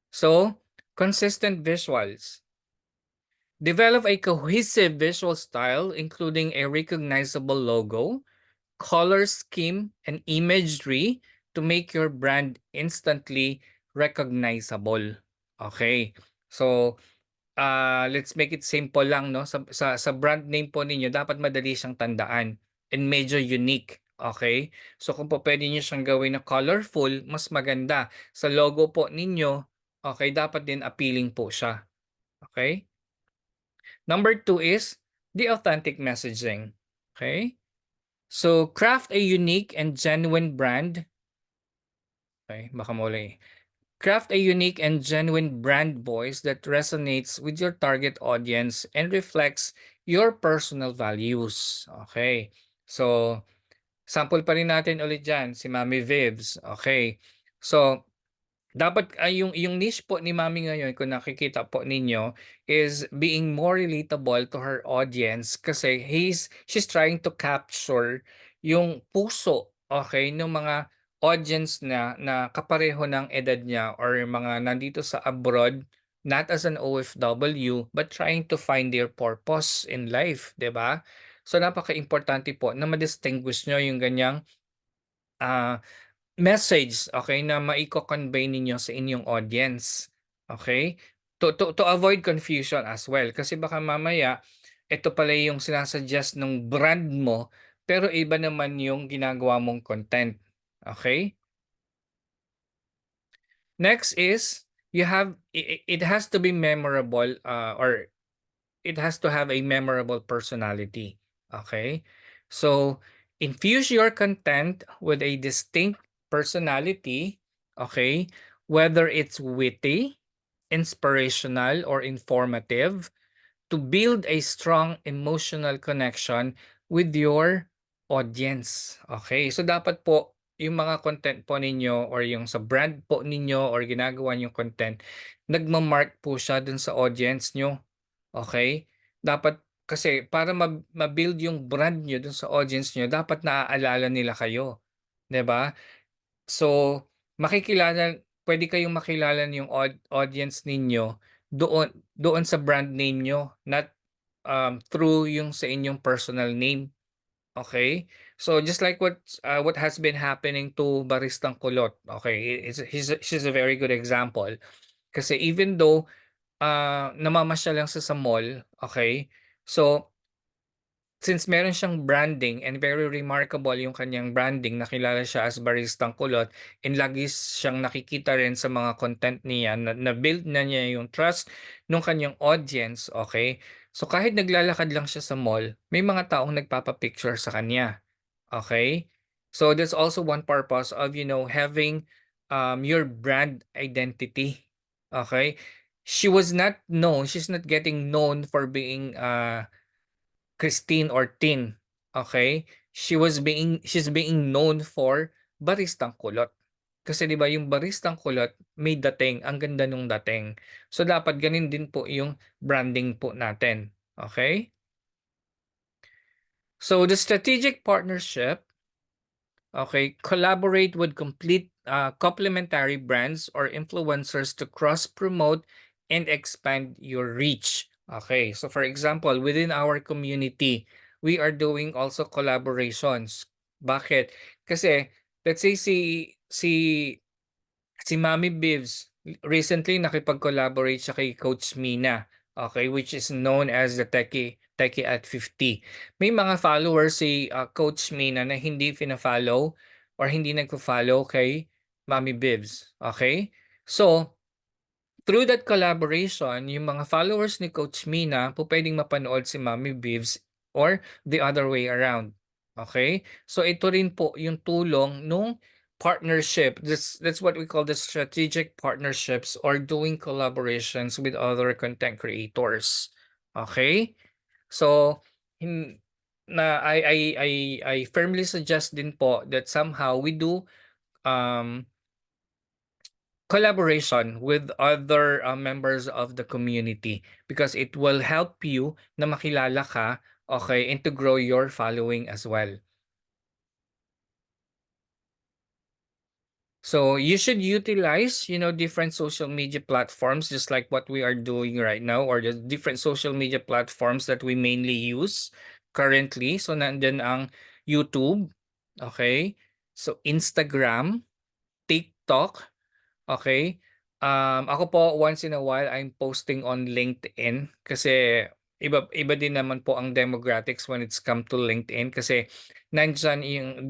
[SPEAKER 1] So consistent visuals. Develop a cohesive visual style including a recognizable logo, color scheme, and imagery to make your brand instantly recognizable. Okay. So, let's make it simple lang, no? Sa brand name po ninyo, dapat madali siyang tandaan and medyo unique. Okay? So, kung po pwede niyo siyang gawin na colorful, mas maganda. Sa logo po ninyo, okay, dapat din appealing po siya. Okay? Number two is the authentic messaging. Okay? So, craft a unique and genuine brand. Okay, baka muli. Craft a unique and genuine brand voice that resonates with your target audience and reflects your personal values. Okay. So, sample pa rin natin ulit dyan, si Mami Vibs. Okay. So, dapat ay yung niche po ni Mami ngayon kung nakikita po ninyo is being more relatable to her audience kasi she's trying to capture yung puso, okay, ng mga audience na kapareho ng edad niya or yung mga nandito sa abroad, not as an OFW but trying to find their purpose in life, 'di ba? So napaka-importante po na ma-distinguish niyo yung ganyang ah message, okay, na maiko-convey ninyo sa inyong audience, okay? To avoid confusion as well kasi baka mamaya ito pala yung sinasuggest ng brand mo pero iba naman yung ginagawa mong content, okay? Next is it has to be memorable, or it has to have a memorable personality. Okay? So, infuse your content with a distinct personality, okay? Whether it's witty, inspirational, or informative, to build a strong emotional connection with your audience. Okay? So, dapat po yung mga content po ninyo or yung sa brand po ninyo or ginagawa yung content, nagmamark po siya dun sa audience nyo. Okay? Dapat kasi para ma-build yung brand niyo dun sa audience niyo, dapat naaalala nila kayo, 'di ba? So, puwede kayong makilala yung audience ninyo doon sa brand name niyo, not, through yung sa inyong personal name, okay? So, just like what has been happening to Baristang Kulot, okay? She's a very good example. Kasi even though namamasyal lang siya sa mall, okay? So, since meron siyang branding and very remarkable yung kanyang branding, nakilala siya as Baristang Kulot and lagi siyang nakikita rin sa mga content niya na-build na niya yung trust ng kanyang audience, okay? So, kahit naglalakad lang siya sa mall, may mga taong nagpapa-picture sa kanya. Okay? So that's also one purpose of, having your brand identity. Okay? She's not getting known for being Christine or Tin. Okay? She's being known for Baristang Kulot. Kasi 'di ba yung Baristang Kulot may dating, ang ganda nung dating. So dapat ganin din po yung branding po natin. Okay? So the strategic partnership. Okay, collaborate with complementary brands or influencers to cross-promote and expand your reach. Okay, so for example, within our community, we are doing also collaborations. Bakit? Kasi let's say si Mami Bivs, recently nakipag-collaborate siya kay Coach Mina, okay, which is known as the Techie at 50. May mga followers si Coach Mina na hindi fina-follow or hindi nagfo-follow kay Mami Bivs, okay? So, through that collaboration, yung mga followers ni Coach Mina pupuwedeng mapanood si Mommy Bibs or the other way around, okay? So ito rin po yung tulong nung partnership. That's what we call the strategic partnerships or doing collaborations with other content creators, okay? So hin na I firmly suggest din po that somehow we do, um collaboration with other members of the community because it will help you na makilala ka okay, and to grow your following as well. So you should utilize, different social media platforms just like what we are doing right now, or the different social media platforms that we mainly use currently. So nandyan ang YouTube, okay? So Instagram, TikTok, okay. Ako po once in a while I'm posting on LinkedIn kasi iba iba din naman po ang demographics when it's come to LinkedIn kasi nandiyan yung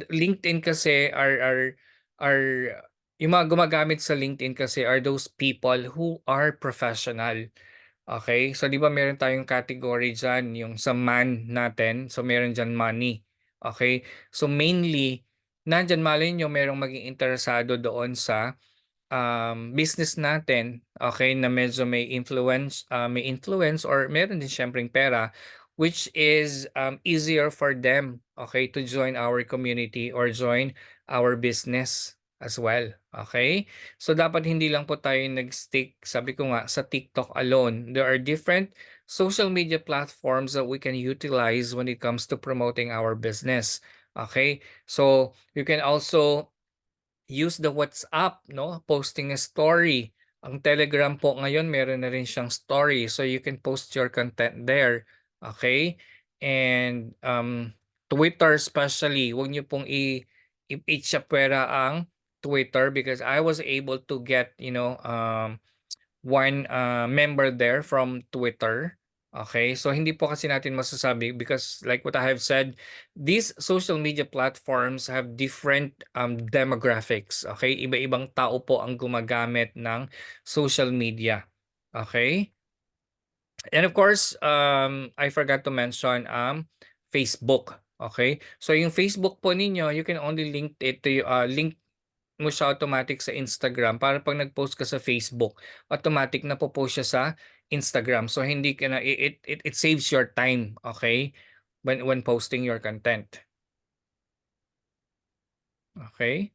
[SPEAKER 1] LinkedIn kasi are yung mga gumagamit sa LinkedIn kasi are those people who are professional. Okay, so 'di ba meron tayong category diyan, yung sa man natin, so meron diyan money. Okay, so mainly nandiyan malay niyo merong maging interesado doon sa business natin, okay, na medyo may influence or meron din siyempreng pera, which is easier for them, okay, to join our community or join our business as well. Okay? So dapat hindi lang po tayo nag-stick, sabi ko nga, sa TikTok alone. There are different social media platforms that we can utilize when it comes to promoting our business. Okay? So you can also use the WhatsApp, no? Posting a story. Ang Telegram po ngayon meron na rin siyang story. So you can post your content there. Okay? And Twitter especially, huwag niyo pong i-chapwera ang Twitter because I was able to get, one member there from Twitter. Okay, so hindi po kasi natin masasabi because like what I have said, these social media platforms have different demographics. Okay, iba-ibang tao po ang gumagamit ng social media. Okay, and of course, I forgot to mention Facebook. Okay, so yung Facebook po ninyo, you can only link it to link mo siya automatic sa Instagram para 'pag nag-post ka sa Facebook, automatic na po post siya sa Instagram. So hindi ka na it saves your time, okay? When posting your content. Okay?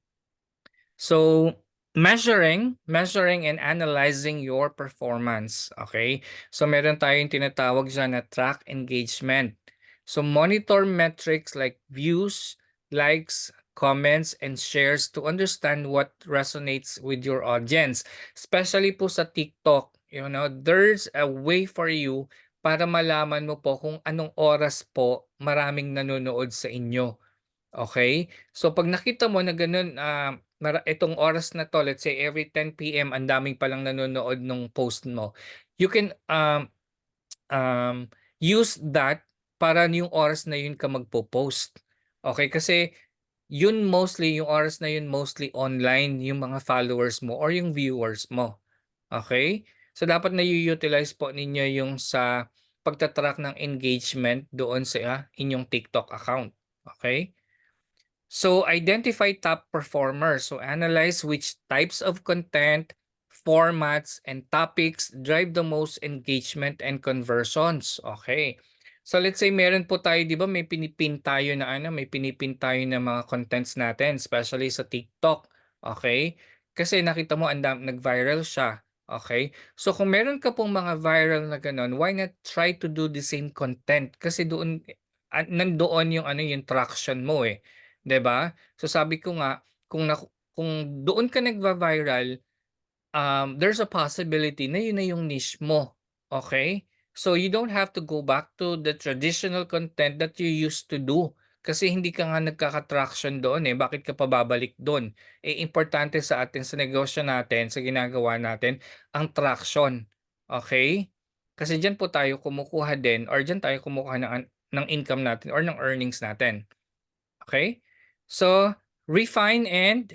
[SPEAKER 1] So, measuring and analyzing your performance, okay? So meron tayong tinatawag diyan na track engagement. So monitor metrics like views, likes, comments, and shares to understand what resonates with your audience. Especially po sa TikTok, there's a way for you para malaman mo po kung anong oras po maraming nanonood sa inyo. Okay, so 'pag nakita mo na gano'n, itong oras na 'to, let's say every 10 PM ang daming palang nanonood nung post mo, you can, use that para yung oras na yun ka magpo-post. Okay, kasi yun mostly yung oras na yun mostly online yung mga followers mo or yung viewers mo. Okay, so dapat nayu-utilize po ninyo yung sa pagta-track ng engagement doon sa, inyong TikTok account. Okay. So identify top performers. So analyze which types of content, formats, and topics drive the most engagement and conversions. Okay. So let's say meron po tayo, 'di ba, may pinipin tayo na mga contents natin, especially sa TikTok. Okay? Kasi nakita mo nag-viral siya. Okay? So kung meron ka pong mga viral na ganun, why not try to do the same content? Kasi doon nandoon yung yung traction mo eh. 'Di ba? So sabi ko nga, kung doon ka nagva-viral, there's a possibility na yun na yung niche mo, okay? So you don't have to go back to the traditional content that you used to do kasi hindi ka nga nagkaka-traction doon, eh, bakit ka pa babalik do'n? Eh, importante sa atin sa negosyo natin, sa ginagawa natin, ang traction, okay? Kasi diyan po tayo kumukuha din or diyan tayo kumukuha ng income natin or ng earnings natin. Okay? So, refine and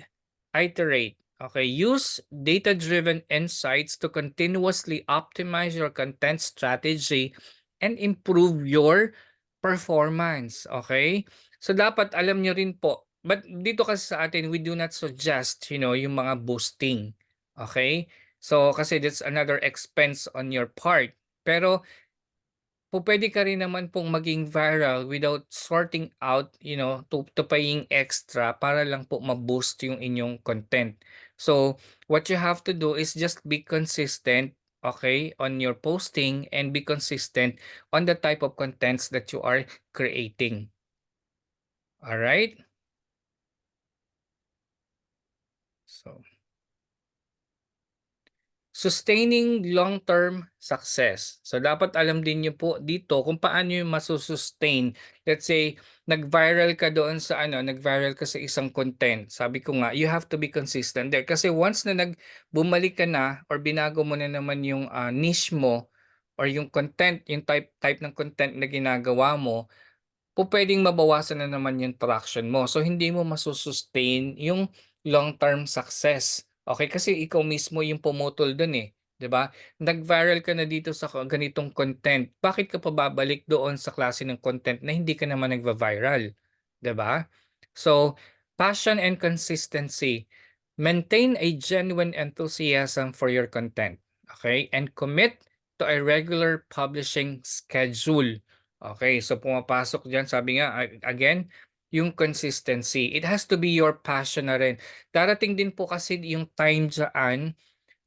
[SPEAKER 1] iterate. Okay, use data-driven insights to continuously optimize your content strategy and improve your performance. Okay? So, dapat alam nyo rin po, but dito kasi sa atin, we do not suggest, yung mga boosting. Okay? So, kasi that's another expense on your part. Pero, pupuwede ka rin naman pong maging viral without sorting out, to paying extra para lang po ma-boost yung inyong content. So, what you have to do is just be consistent okay, on your posting and be consistent on the type of contents that you are creating. All right? So, sustaining long-term success. So dapat alam din niyo po dito kung paano yung masu-sustain. Let's say nag-viral ka doon sa ano, nag-viral ka sa isang content. Sabi ko nga, you have to be consistent there kasi once na bumalik ka na or binago mo na naman yung niche mo or yung content, yung type ng content na ginagawa mo, pupuwedeng mabawasan na naman yung traction mo. So, hindi mo masu-sustain yung long-term success. Okay, kasi ikaw mismo yung pumutol dun, eh, 'di ba? Nag-viral ka na dito sa ganitong content, bakit ka pa babalik doon sa klase ng content na hindi ka naman nagva-viral, 'di ba? So, passion and consistency. Maintain a genuine enthusiasm for your content, okay? And commit to a regular publishing schedule. Okay, so pumapasok diyan sabi nga again, yung consistency. It has to be your passion na rin. Darating din po kasi yung time diyaan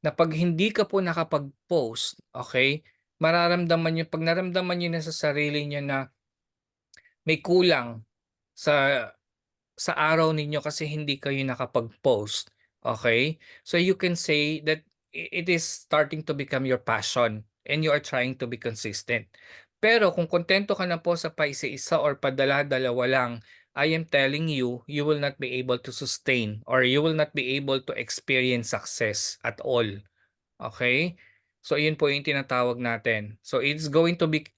[SPEAKER 1] na 'pag hindi ka po nakapag-post, okay, mararamdaman niyo 'pag naramdaman niyo na sa sarili niyo na may kulang sa araw ninyo kasi hindi kayo nakapag-post, okay? So you can say that it is starting to become your passion and you are trying to be consistent. Pero kung kontento ka na po sa paisa-isa or padala-dalawa lang, I am telling you, you will not be able to sustain or you will not be able to experience success at all. Okay? So iyon po yung tinatawag natin. So it's going to be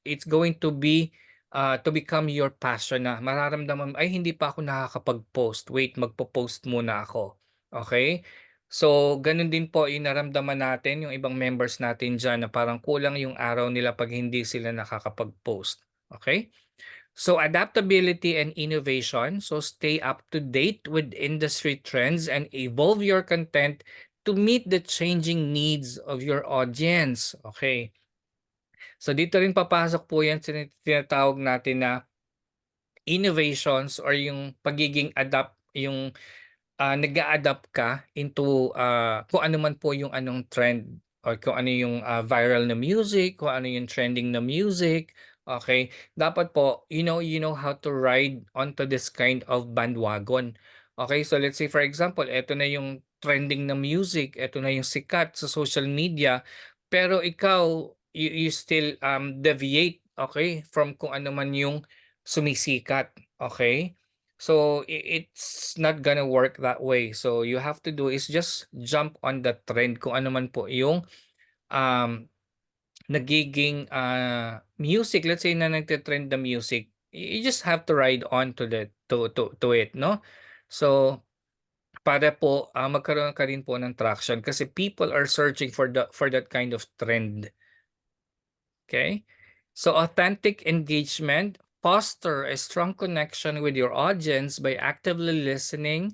[SPEAKER 1] to become your passion na mararamdaman ay hindi pa ako nakakapag-post. Wait, magpo-post muna ako. Okay? So ganun din po yung naramdaman natin yung ibang members natin diyan na parang kulang yung araw nila pag hindi sila nakakapag-post. Okay? So adaptability and innovation. So stay up to date with industry trends and evolve your content to meet the changing needs of your audience. Okay. So dito rin papasok po yan sa tinatawag natin na innovations or yung pagiging yung nag-a-adapt ka into kung ano man po yung anong trend or kung ano yung viral na music, kung ano yung trending na music. Okay, dapat po you know how to ride onto this kind of bandwagon. Okay, so let's say for example, eto na yung trending na music, eto na yung sikat sa social media, pero ikaw you still deviate, okay, from kung ano man yung sumisikat. Okay, so it's not gonna work that way. So you have to do is just jump on the trend kung ano man po yung um, nagiging music. Let's say na nagte-trend na music. You just have to ride on to to it, no? So para po magkaroon ka rin po ng traction kasi people are searching for that kind of trend. Okay? So authentic engagement, foster a strong connection with your audience by actively listening,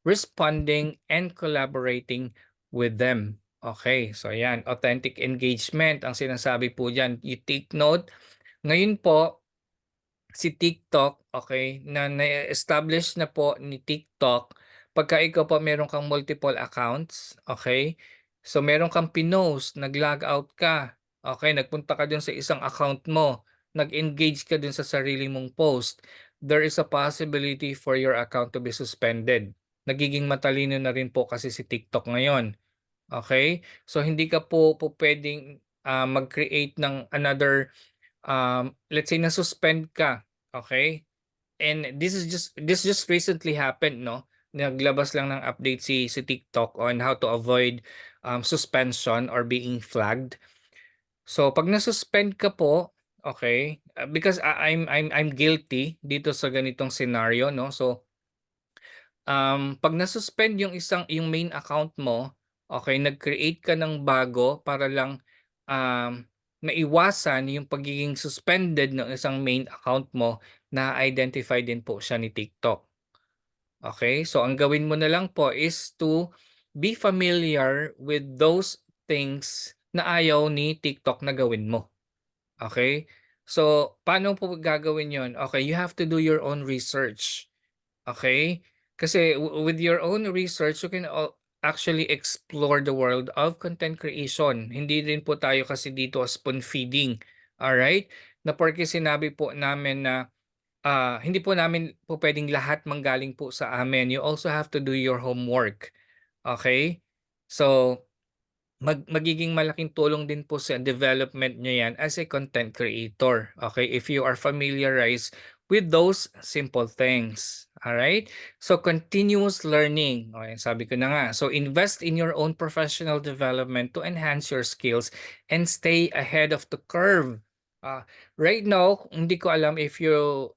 [SPEAKER 1] responding, and collaborating with them. Okay, so ayan, authentic engagement ang sinasabi po diyan. You take note. Ngayon po, si TikTok, okay, na na-establish na po ni TikTok pagka ikaw po meron kang multiple accounts, okay? So meron kang pinost, nag-log out ka, okay, nagpunta ka dun sa isang account mo, nag-engage ka dun sa sarili mong post, there is a possibility for your account to be suspended. Nagiging matalino na rin po kasi si TikTok ngayon, okay? So hindi ka po pupuwedeng mag-create ng another let's say na-suspend ka, okay? And this just recently happened, no? Naglabas lang ng update si TikTok on how to avoid suspension or being flagged. So pag na-suspend ka po, okay? Because I'm guilty dito sa ganitong scenario, no? So 'pag na-suspend yung main account mo, okay, nag-create ka ng bago para lang, maiwasan yung pagiging suspended ng isang main account mo, na-identify din po siya ni TikTok. Okay, so ang gawin mo na lang po is to be familiar with those things na ayaw ni TikTok na gawin mo. Okay, so paano po gagawin yon? Okay, you have to do your own research. Okay? Kasi with your own research, you can actually explore the world of content creation. Hindi rin po tayo kasi dito spoon feeding. Alright? Na porque sinabi po namin na hindi po namin po pwedeng lahat manggaling po sa amin. You also have to do your homework. Okay? So, magiging malaking tulong din po sa development nyo yan as a content creator. Okay? If you are familiarized with those simple things. Alright? So, continuous learning. Okay, sabi ko na nga. So, invest in your own professional development to enhance your skills and stay ahead of the curve. Right now, hindi ko alam if you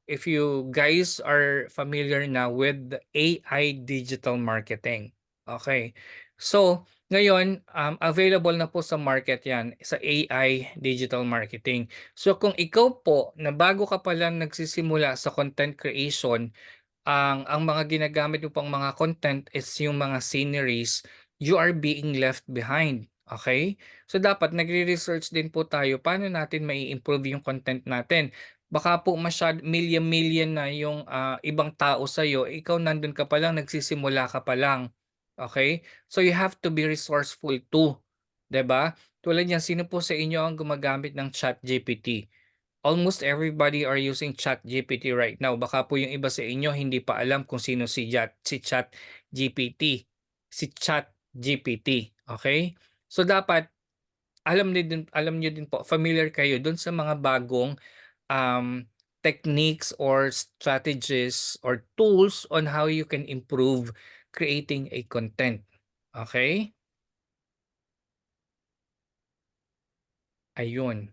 [SPEAKER 1] guys are familiar now with the AI digital marketing. Okay. So, ngayon, available na po sa market 'yan, sa AI digital marketing. So, kung ikaw po na bago ka pa lang nagsisimula sa content creation, ang mga ginagamit mo pang mga content is yung mga sceneries, you are being left behind. Okay? So dapat nagre-research din po tayo paano natin mai-improve yung content natin. Baka po million-million na yung ibang tao sa iyo, ikaw nandun ka pa lang, nagsisimula ka pa lang. Okay? So you have to be resourceful too. 'Di ba? Tulad niyan, sino po sa inyo ang gumagamit ng ChatGPT? Almost everybody are using ChatGPT right now. Baka po yung iba sa inyo hindi pa alam kung sino si ChatGPT. Si ChatGPT, okay? So dapat alam niyo din po, familiar kayo dun sa mga bagong techniques or strategies or tools on how you can improve creating a content. Okay? Ayun.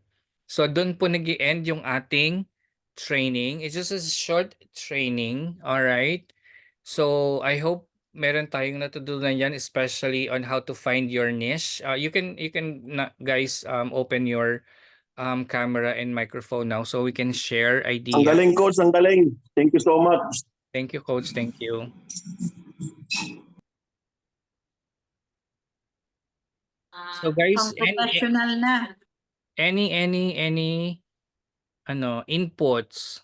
[SPEAKER 1] So dun po nag-e-end yung ating training. It's just a short training, all right? So I hope meron tayong natutunan yan, especially on how to find your niche. You can guys open your camera and microphone now so we can share
[SPEAKER 2] Ang
[SPEAKER 1] idea.
[SPEAKER 2] galing, Coach. Ang galing. Thank you so much.
[SPEAKER 1] Thank you, Coach. Thank you. So guys,
[SPEAKER 3] Pang professional na.
[SPEAKER 1] any inputs,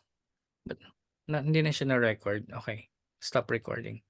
[SPEAKER 1] but hindi na siya na record. Okay, stop recording.